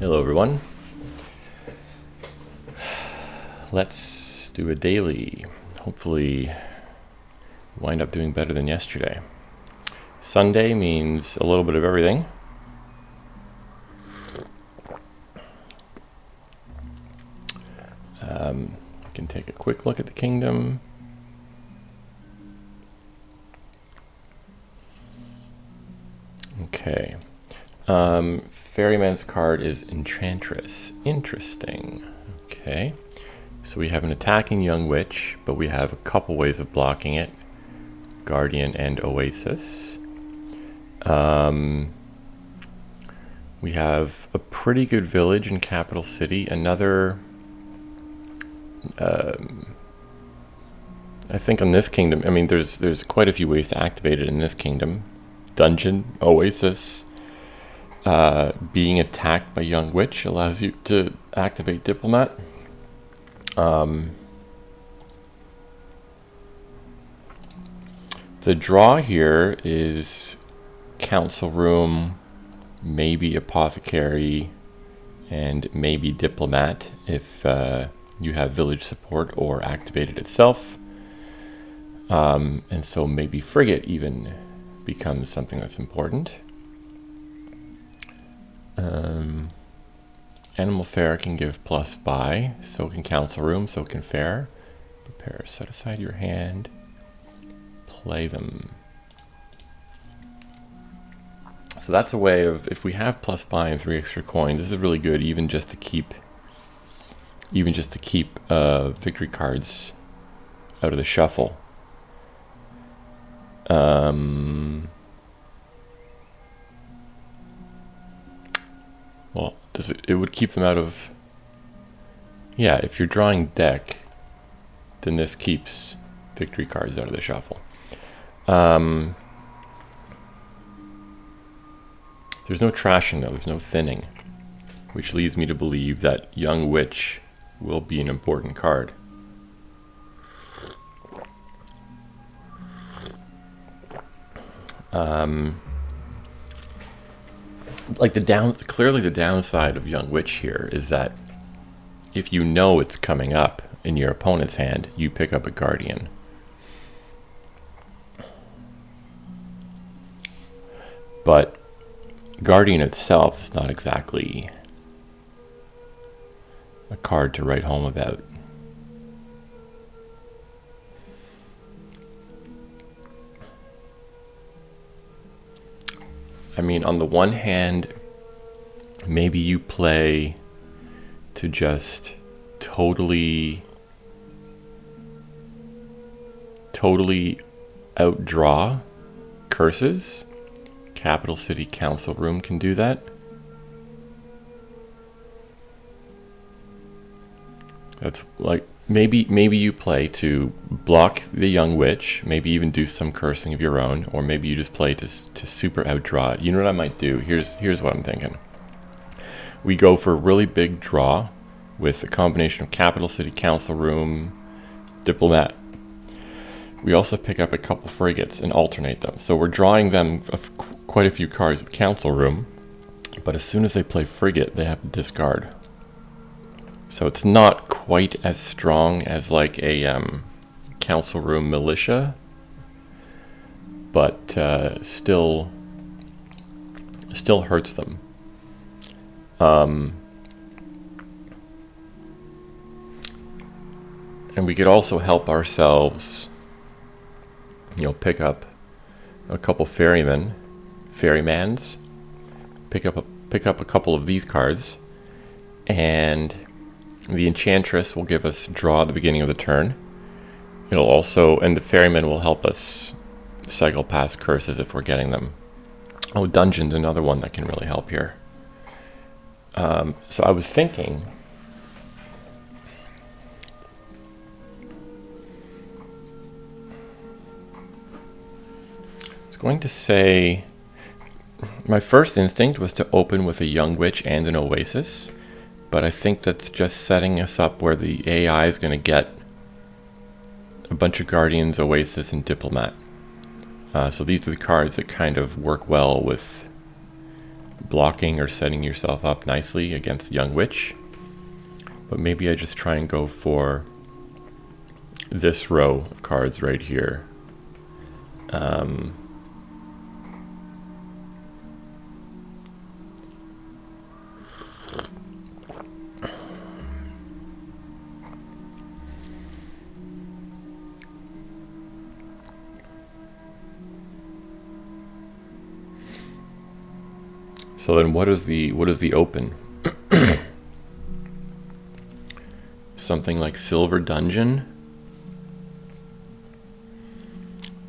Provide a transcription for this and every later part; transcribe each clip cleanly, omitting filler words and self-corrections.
Hello everyone. Let's do a daily. Hopefully wind up doing better than yesterday. Sunday means a little bit of everything. We can take a quick look at the kingdom. Okay. Ferryman's card is Enchantress. Interesting. Okay. So we have an attacking young witch, but we have a couple ways of blocking it. Guardian and Oasis. We have a pretty good village in Capital City. Another... I think on this kingdom, I mean, there's quite a few ways to activate it in this kingdom. Dungeon, Oasis. Being attacked by Young Witch allows you to activate Diplomat. The draw here is Council Room, maybe Apothecary, and maybe Diplomat if you have village support or activate it itself. And so maybe Frigate even becomes something that's important. Animal Fair can give plus buy, so can Council Room, so can Fair. Prepare, set aside your hand, play them. So that's a way of, if we have plus buy and 3 extra coin, this is really good even just to keep victory cards out of the shuffle. Well, it would keep them out of... Yeah, if you're drawing deck, then this keeps victory cards out of the shuffle. There's no trashing though, there's no thinning, which leads me to believe that Young Witch will be an important card. Clearly the downside of Young Witch here is that if you know it's coming up in your opponent's hand, you pick up a Guardian. But Guardian itself is not exactly a card to write home about. I mean, on the one hand, maybe you play to just totally outdraw curses. Capital City Council Room can do that. That's like, maybe you play to block the Young Witch, maybe even do some cursing of your own, or maybe you just play to super outdraw it. You know what I might do? Here's what I'm thinking. We go for a really big draw with a combination of Capital City Council Room, Diplomat. We also pick up a couple frigates and alternate them. So we're drawing them quite a few cards with Council Room, but as soon as they play frigate, they have to discard. So it's not quite as strong as like a Council Room militia, but still hurts them. And we could also help ourselves, pick up a couple ferrymans, pick up a couple of these cards, and the Enchantress will give us draw at the beginning of the turn. It'll also, and the Ferryman will help us cycle past curses if we're getting them. Oh, Dungeon's another one that can really help here. So I was thinking, going to say my first instinct was to open with a Young Witch and an Oasis, but I think that's just setting us up where the AI is going to get a bunch of Guardians, Oasis, and Diplomat. So these are the cards that kind of work well with blocking or setting yourself up nicely against Young Witch. But maybe I just try and go for this row of cards right here. So then what is the open? Something like Silver Dungeon.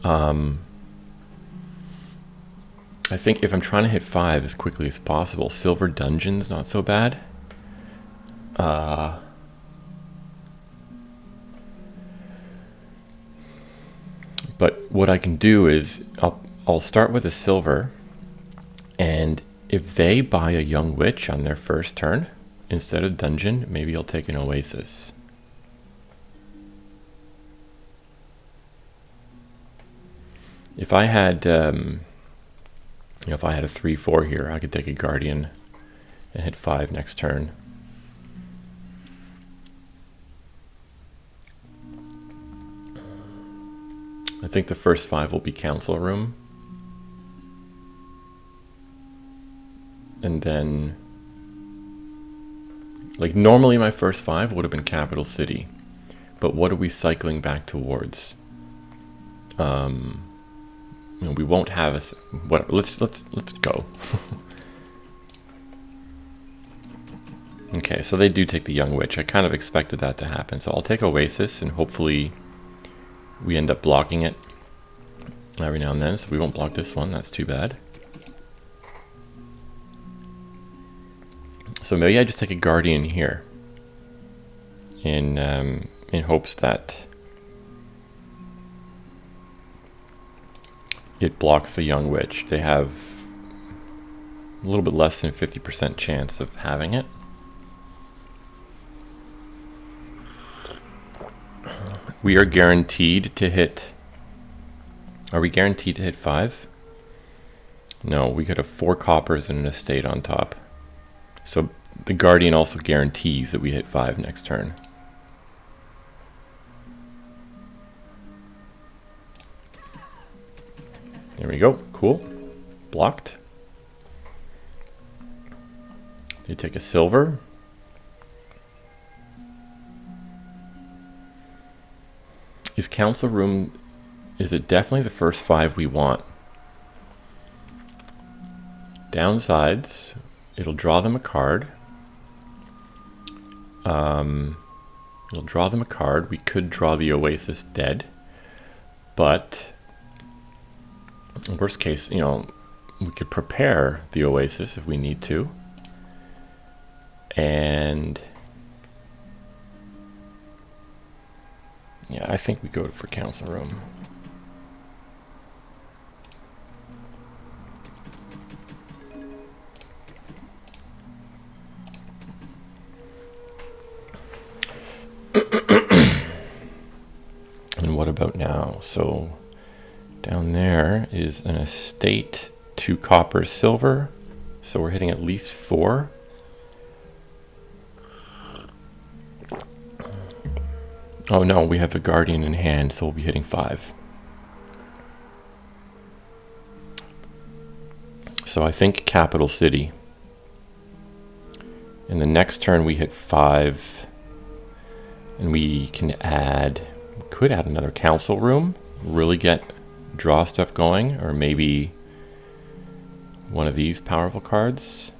I think if I'm trying to hit 5 as quickly as possible, Silver Dungeon's not so bad. But what I can do is I'll start with a silver, and if they buy a Young Witch on their first turn instead of Dungeon, maybe I'll take an Oasis. If I had if I had a 3/4 here, I could take a Guardian and hit 5 next turn. I think the first 5 will be Council Room. And then, like, normally my first 5 would have been Capital City. But what are we cycling back towards? You know, we won't have a... Whatever, let's go. Okay, so they do take the Young Witch. I kind of expected that to happen. So I'll take Oasis, and hopefully we end up blocking it every now and then. So we won't block this one. That's too bad. So maybe I just take a Guardian here in hopes that it blocks the Young Witch. They have a little bit less than 50% chance of having it. We are guaranteed to hit... Are we guaranteed to hit 5? No, we could have 4 coppers and an estate on top. So the Guardian also guarantees that we hit 5 next turn. There we go. Cool. Blocked. They take a silver. Is Council Room... Is it definitely the first 5 we want? Downsides, it'll draw them a card. It'll draw them a card. We could draw the Oasis dead. But... worst case, you know, we could prepare the Oasis if we need to. And... yeah, I think we go for Council Room. And what about now? So down there is an estate, 2 copper, silver. So we're hitting at least 4. Oh no, we have a Guardian in hand, so we'll be hitting 5. So I think Capital City. In the next turn we hit 5. And we can add, we could add another Council Room, really get draw stuff going, or maybe one of these powerful cards.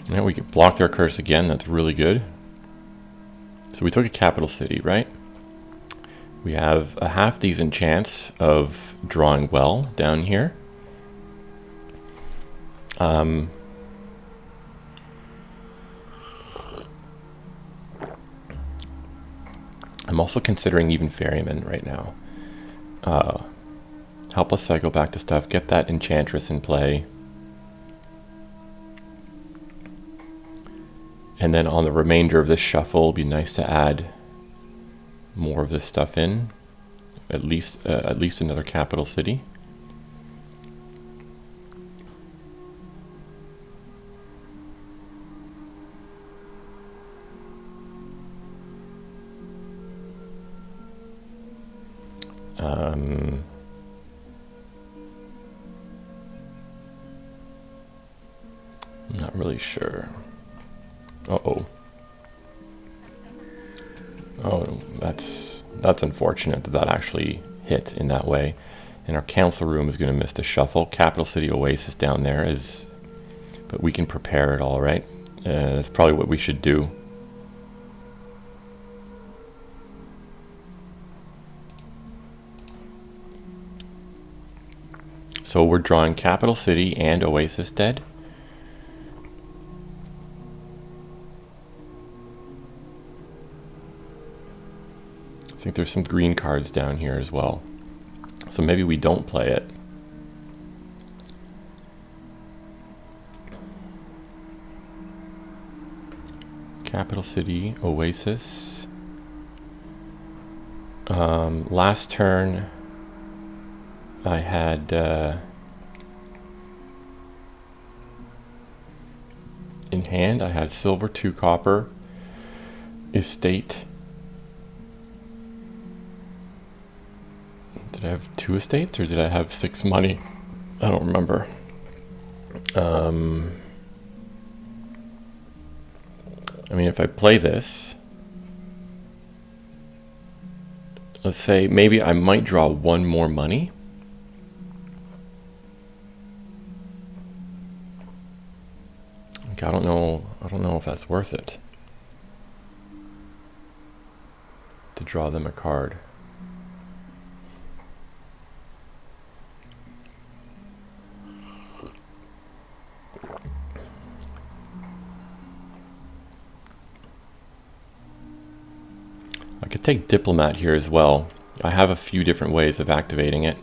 Now we can block their curse again, that's really good. So we took a Capital City, right? We have a half decent chance of drawing well down here. I'm also considering even Ferryman right now. Help us cycle back to stuff, get that Enchantress in play. And then on the remainder of this shuffle, it'd be nice to add more of this stuff in. At least another capital city. I'm not really sure. Uh-oh. Oh, that's unfortunate that that actually hit in that way. And our council room is going to miss the shuffle. Capital City Oasis down there is, but we can prepare it all right. That's probably what we should do. So we're drawing Capital City and Oasis dead. I think there's some green cards down here as well. So maybe we don't play it. Capital City, Oasis. Last turn I had in hand, I had silver, 2 copper, estate. Did I have 2 estates or did I have 6 money? I don't remember. I mean, if I play this, let's say maybe I might draw 1 more money. Like, I don't know if that's worth it to draw them a card. I could take Diplomat here as well. I have a few different ways of activating it.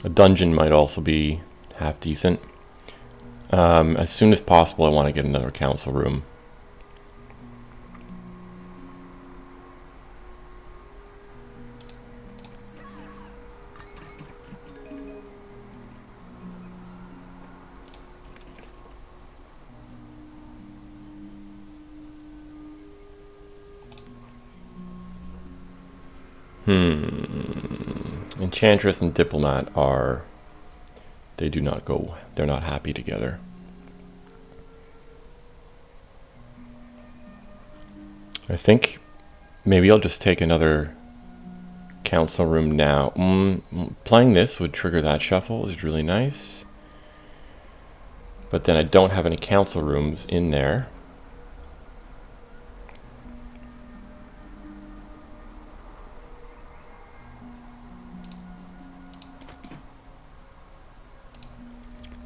A dungeon might also be half decent. As soon as possible, I want to get another council room. Enchantress and Diplomat are, they're not happy together. I think maybe I'll just take another council room now. Playing this would trigger that shuffle is really nice. But then I don't have any council rooms in there.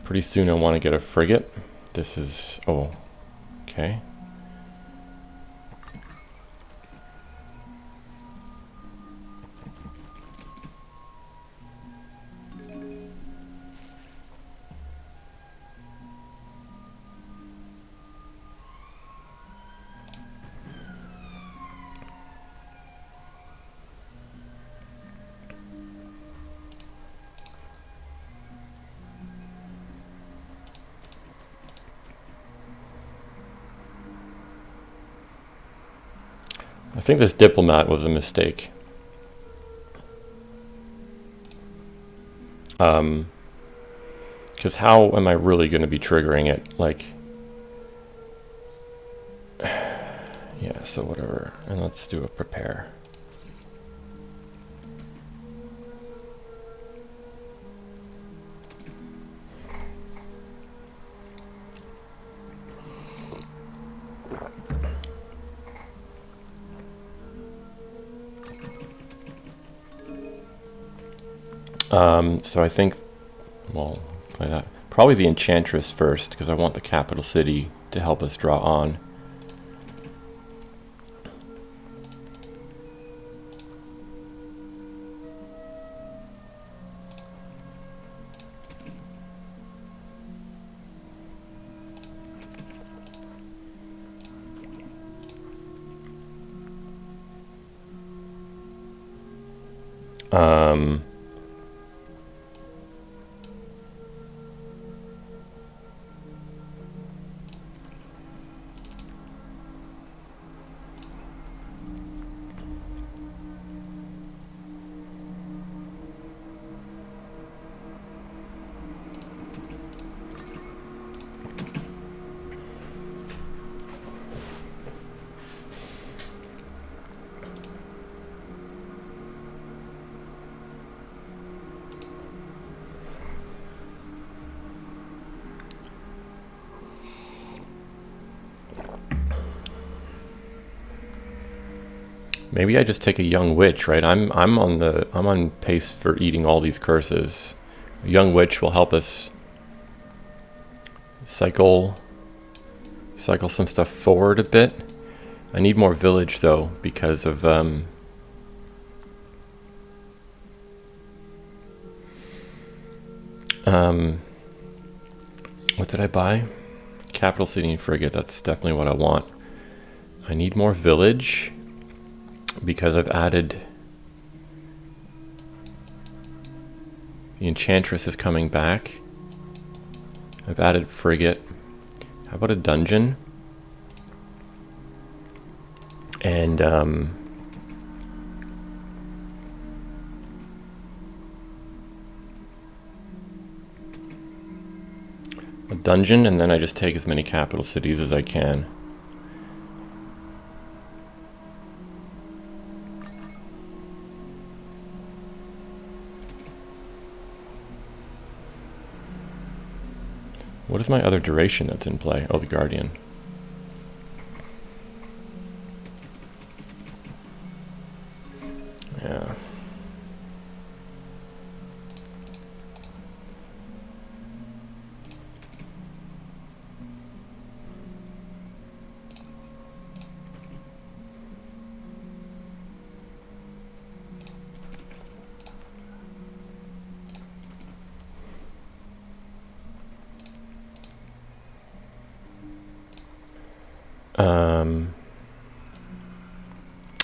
Pretty soon I want to get a frigate. This is, oh, okay. I think this Diplomat was a mistake. Because how am I really going to be triggering it? Like, yeah, so whatever. And let's do a prepare. So I think, well, Play that. Probably the Enchantress first, because I want the capital city to help us draw on. Maybe I just take a young witch, right? I'm on pace for eating all these curses. A young witch will help us cycle some stuff forward a bit. I need more village though because of what did I buy? Capital city and frigate. That's definitely what I want. I need more village because I've added the Enchantress is coming back. I've added frigate. How about a dungeon? And a dungeon, and then I just take as many capital cities as I can. What is my other duration that's in play? Oh, the Guardian. Yeah.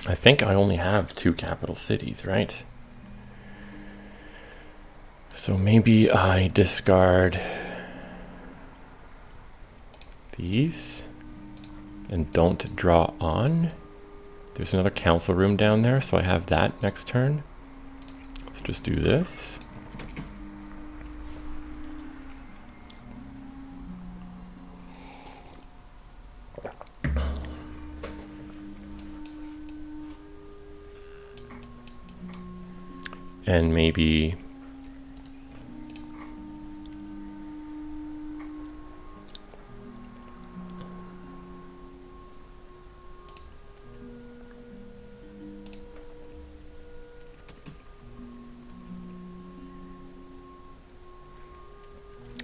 I think I only have 2 capital cities, right? So maybe I discard these and don't draw on. There's another council room down there, so I have that next turn. Let's just do this. And maybe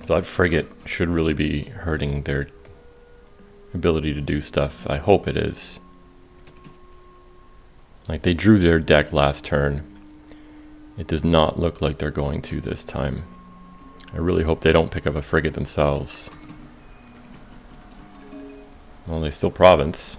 that frigate should really be hurting their ability to do stuff. I hope it is. Like, they drew their deck last turn. It does not look like they're going to this time. I really hope they don't pick up a frigate themselves. Well, they still province.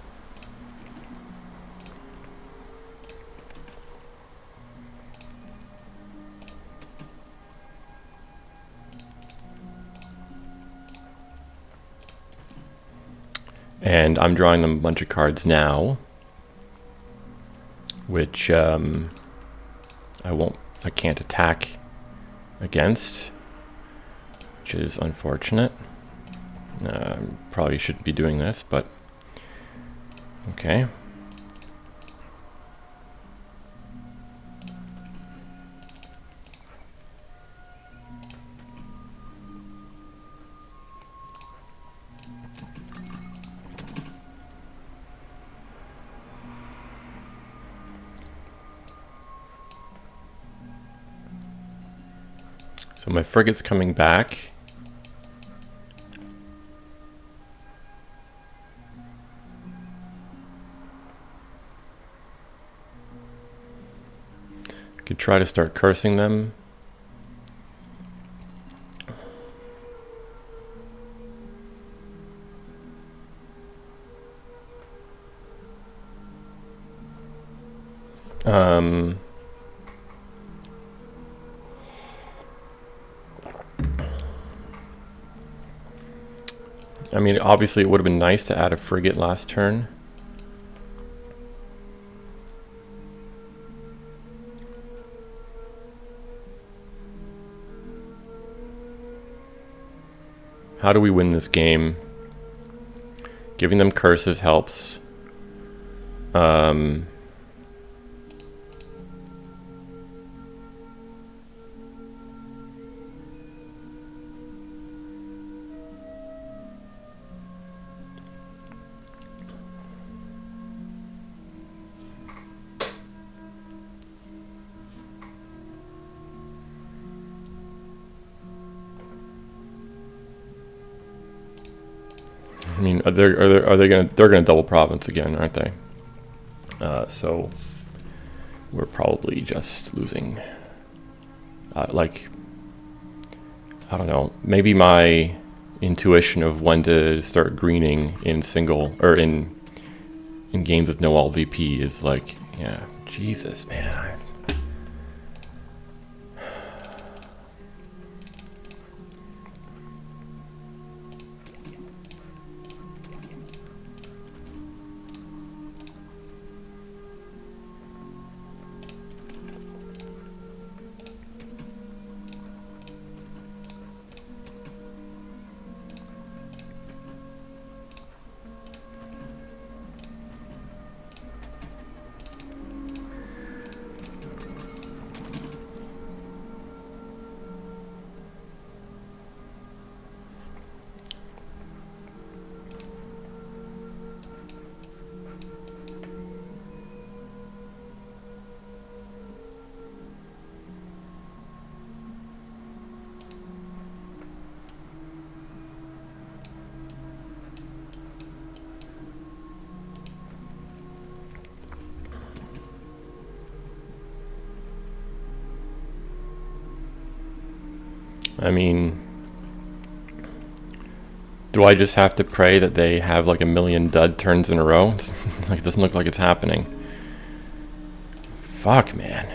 And I'm drawing them a bunch of cards now, which I can't attack against, which is unfortunate. Probably shouldn't be doing this, but okay. So my frigate's coming back. Could try to start cursing them. I mean, obviously it would have been nice to add a frigate last turn. How do we win this game? Giving them curses helps. I mean, they're gonna double province again, aren't they? So we're probably just losing. Like, I don't know. Maybe my intuition of when to start greening in single or in games with no LVP is like, yeah, Jesus, man. I mean, do I just have to pray that they have like a million dud turns in a row? Like, it doesn't look like it's happening. Fuck, man.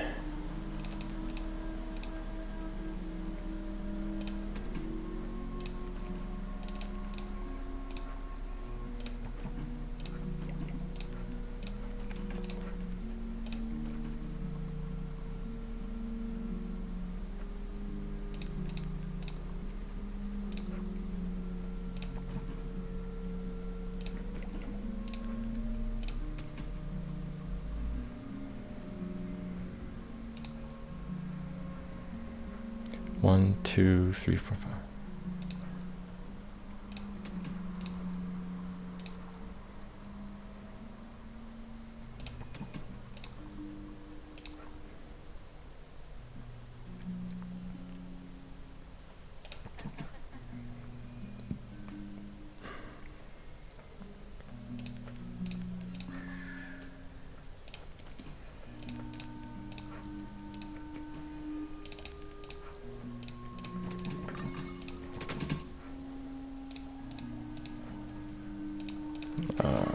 One, two, three, four, five.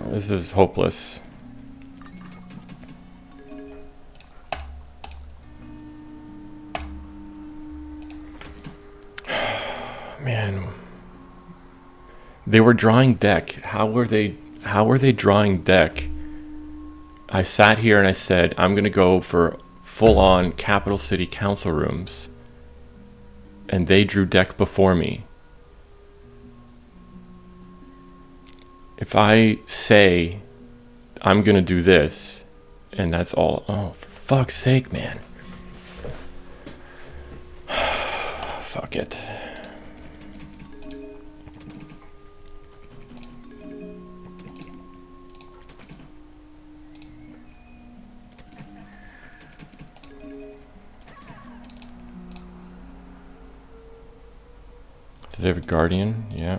This is hopeless. Man. They were drawing deck. How were they drawing deck? I sat here and I said, I'm going to go for full-on Capital City Council rooms. And they drew deck before me. If I say I'm gonna do this, and that's all, oh, for fuck's sake, man. Fuck it. Do they have a guardian? Yeah.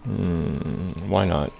Why not?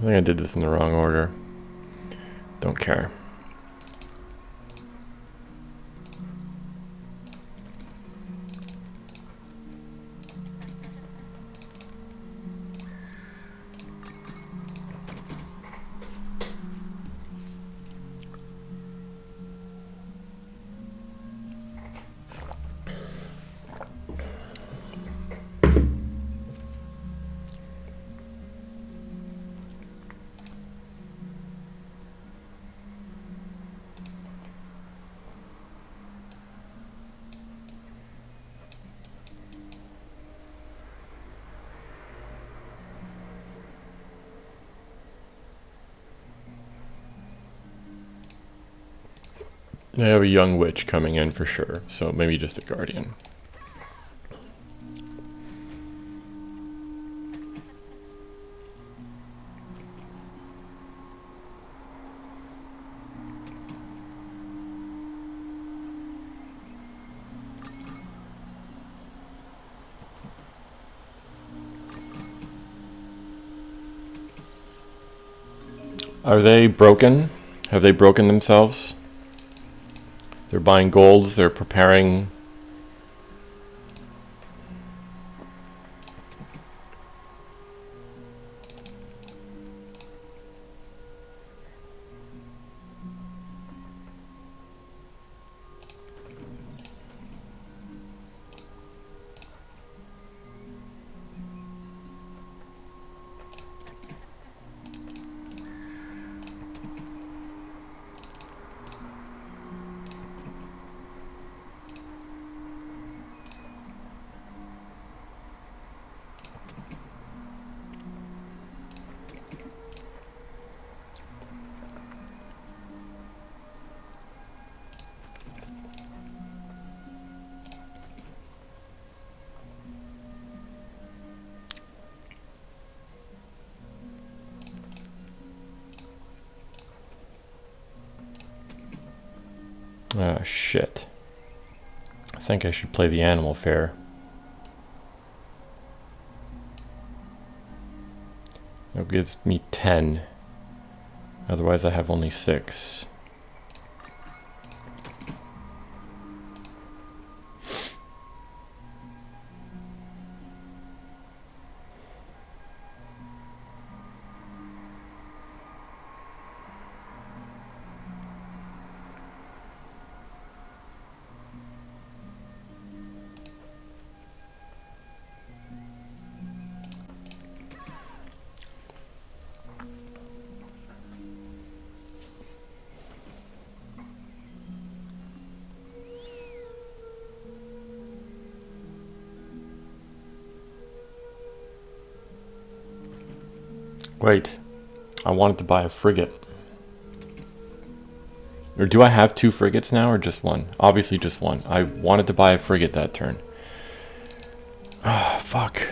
I think I did this in the wrong order. Don't care. I have a young witch coming in for sure, so maybe just a guardian. Are they broken? Have they broken themselves? They're buying golds, they're preparing. Ah, shit. I think I should play the animal fair. It gives me 10. Otherwise I have only 6. Wait, I wanted to buy a frigate. Or do I have 2 frigates now or just 1? Obviously just 1. I wanted to buy a frigate that turn. Ah, fuck.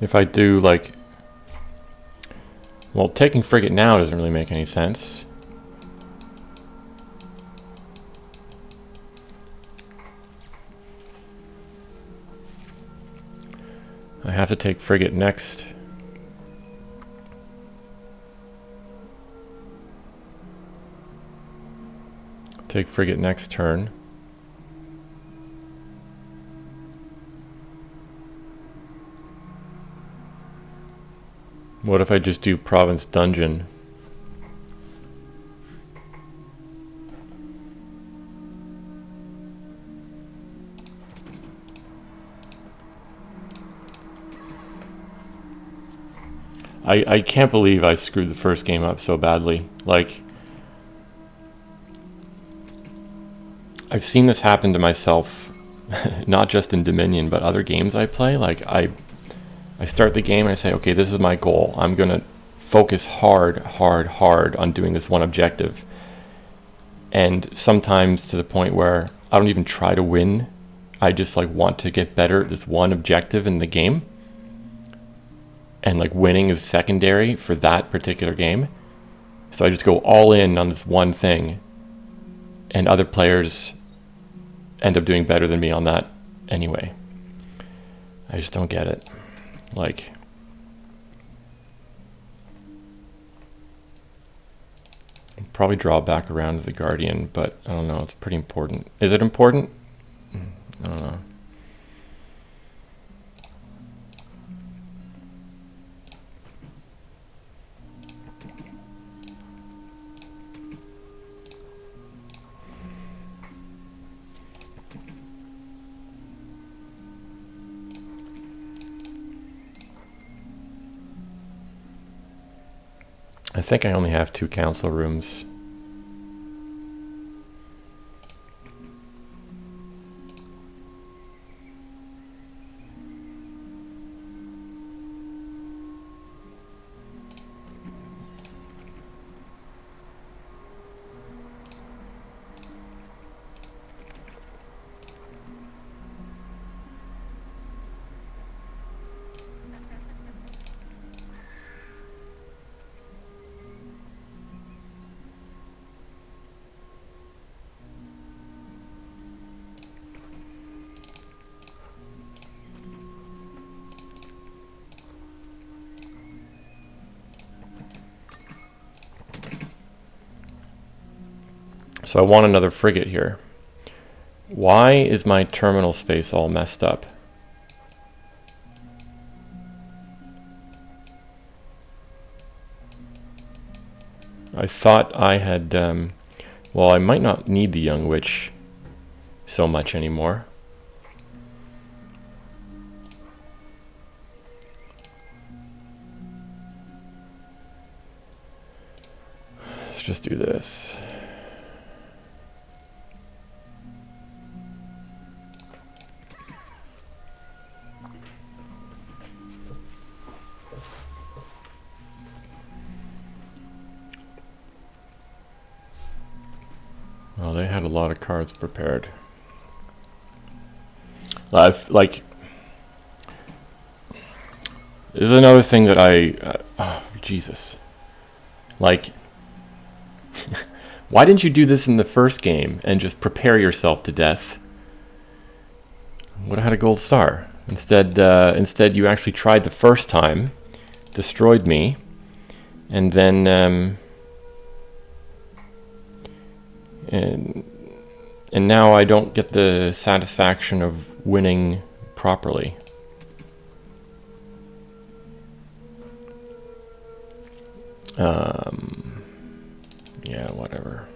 If I do like... Well, taking frigate now doesn't really make any sense. I have to take frigate next. Take frigate next turn. What if I just do province dungeon? I can't believe I screwed the first game up so badly. Like, I've seen this happen to myself, not just in Dominion, but other games I play. Like, I start the game and I say, okay, this is my goal. I'm going to focus hard on doing this one objective. And sometimes to the point where I don't even try to win. I just like want to get better at this one objective in the game. And like winning is secondary for that particular game. So I just go all in on this one thing. And other players end up doing better than me on that anyway. I just don't get it. Like, I'll probably draw back around to the Guardian, but I don't know, it's pretty important. Is it important? I don't know. I think I only have 2 council rooms. So I want another frigate here. Why is my terminal space all messed up? I thought I had, well, I might not need the Young Witch so much anymore. Let's just do this. Well, they had a lot of cards prepared. Like, there's another thing that oh, Jesus. Like, why didn't you do this in the first game and just prepare yourself to death? Would have had a gold star. Instead you actually tried the first time, destroyed me, and then, and now I don't get the satisfaction of winning properly. Yeah, whatever.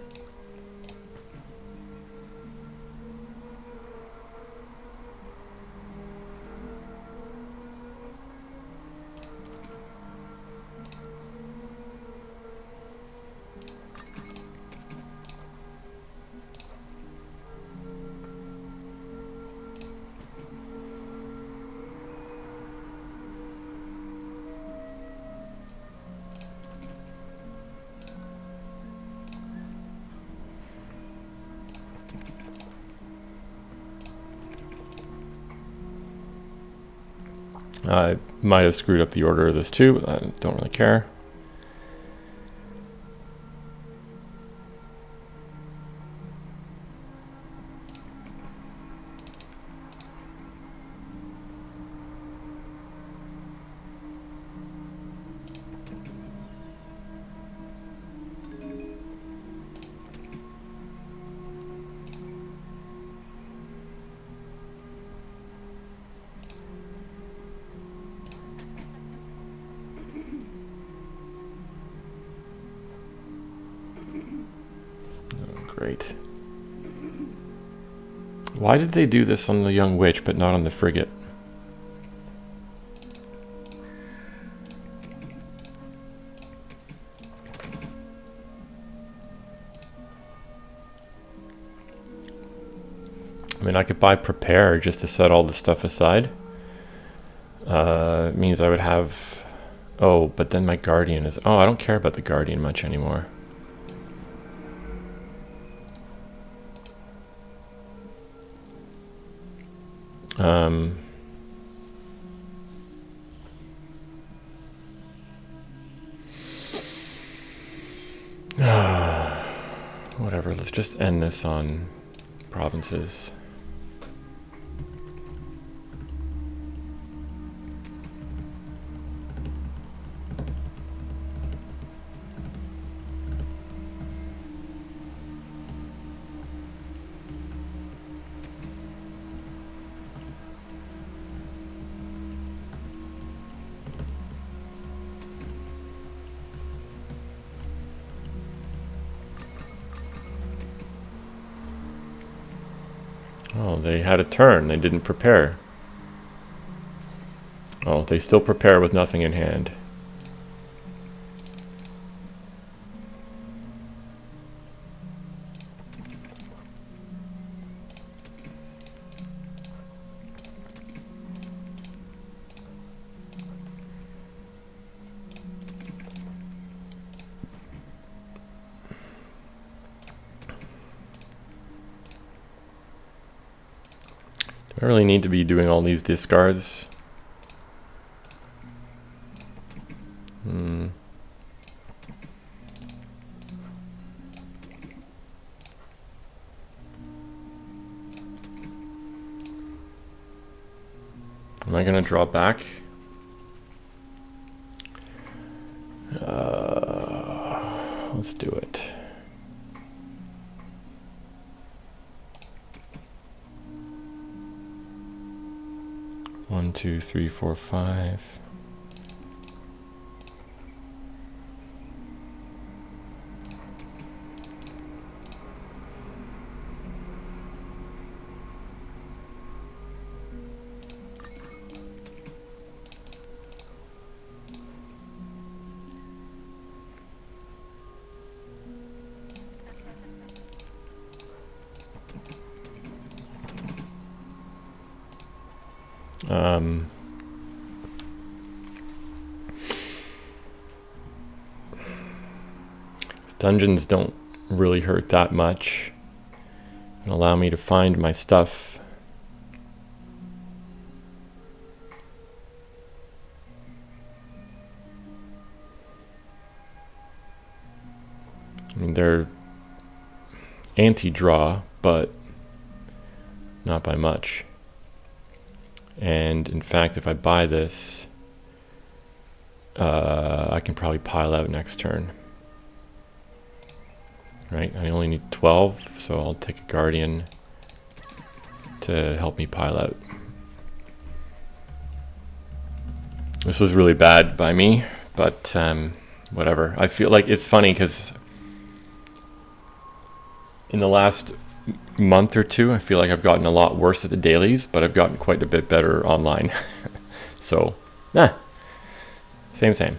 I might have screwed up the order of this too, but I don't really care. Great. Why did they do this on the Young Witch but not on the frigate? I mean, I could buy Prepare just to set all the stuff aside. It means I would have... Oh, but then my Guardian is... Oh, I don't care about the Guardian much anymore. Whatever, let's just end this on provinces. Oh, they had a turn. They didn't prepare. Oh, they still prepare with nothing in hand. I really need to be doing all these discards. Am I gonna draw back? Let's do it. 1, 2, 3, 4, 5. Dungeons don't really hurt that much and allow me to find my stuff. I mean, they're anti-draw, but not by much. And in fact, if I buy this, I can probably pile out next turn. Right, I only need 12, so I'll take a Guardian to help me pile out. This was really bad by me, but whatever. I feel like it's funny because in the last month or two, I feel like I've gotten a lot worse at the dailies, but I've gotten quite a bit better online. So, same.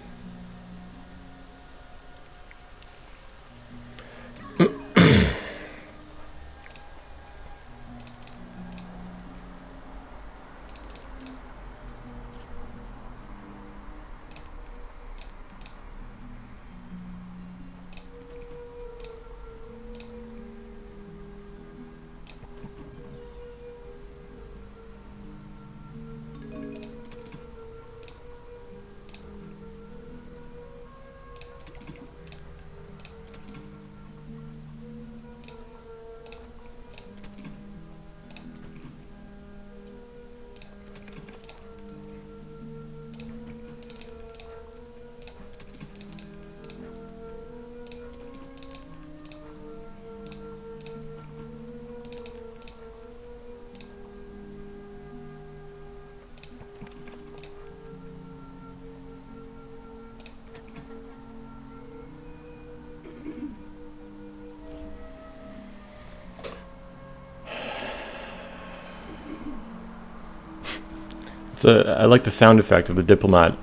I like the sound effect of the diplomat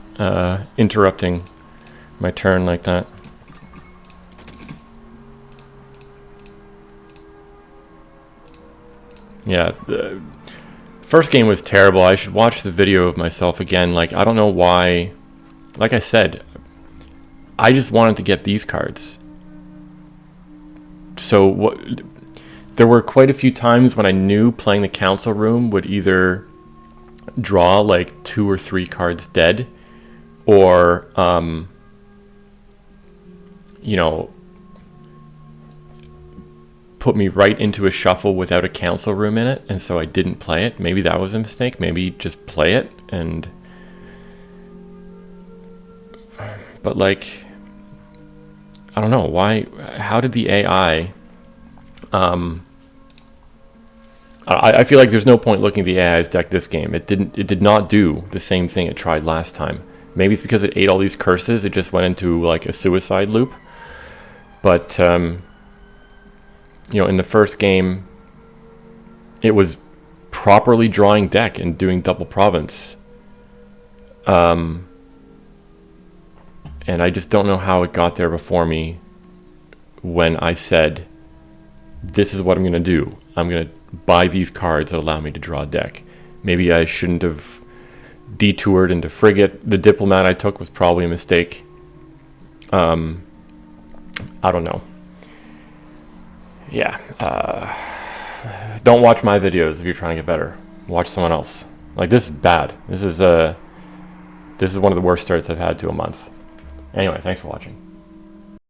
interrupting my turn like that. Yeah, the first game was terrible. I should watch the video of myself again. Like, I don't know why. Like I said, I just wanted to get these cards. So there were quite a few times when I knew playing the council room would either draw like 2 or 3 cards dead, or you know, put me right into a shuffle without a council room in it, and so I didn't play it. Maybe that was a mistake. Maybe just play it. But like, I don't know why. How did the AI I feel like there's no point looking at the AI's deck this game. It did not do the same thing it tried last time. Maybe it's because it ate all these curses. It just went into like a suicide loop. But you know, in the first game, it was properly drawing deck and doing double province. And I just don't know how it got there before me when I said, this is what I'm going to do. I'm going to buy these cards that allow me to draw a deck. Maybe I shouldn't have detoured into Frigate. The diplomat I took was probably a mistake. I don't know. Yeah. Don't watch my videos if you're trying to get better. Watch someone else. Like, this is bad. This is one of the worst starts I've had to a month. Anyway, thanks for watching.